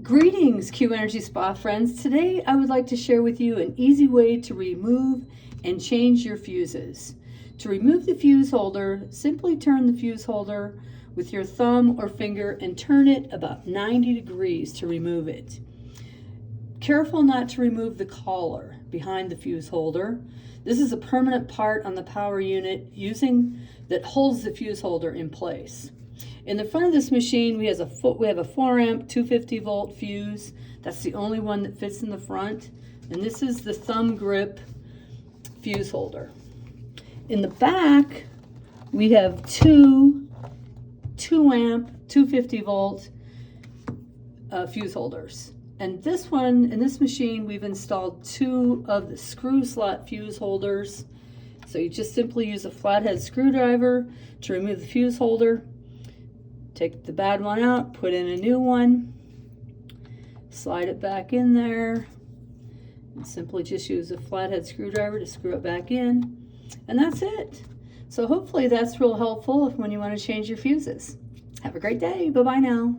Greetings, QEnergySpa friends. Today I would like to share with you an easy way to remove and change your fuses. To remove the fuse holder, simply turn the fuse holder with your thumb or finger and turn it about 90 degrees to remove it. Careful not to remove the collar behind the fuse holder. This is a permanent part on the power unit that holds the fuse holder in place. In the front of this machine, we have a 4 amp 250 volt fuse. That's the only one that fits in the front. And this is the thumb grip fuse holder. In the back, we have two 2 amp 250 volt fuse holders. And in this machine, we've installed 2 of the screw slot fuse holders. So you just simply use a flathead screwdriver to remove the fuse holder. Take the bad one out, put in a new one, slide it back in there, and simply just use a flathead screwdriver to screw it back in. And that's it. So hopefully that's real helpful when you want to change your fuses. Have a great day. Bye-bye now.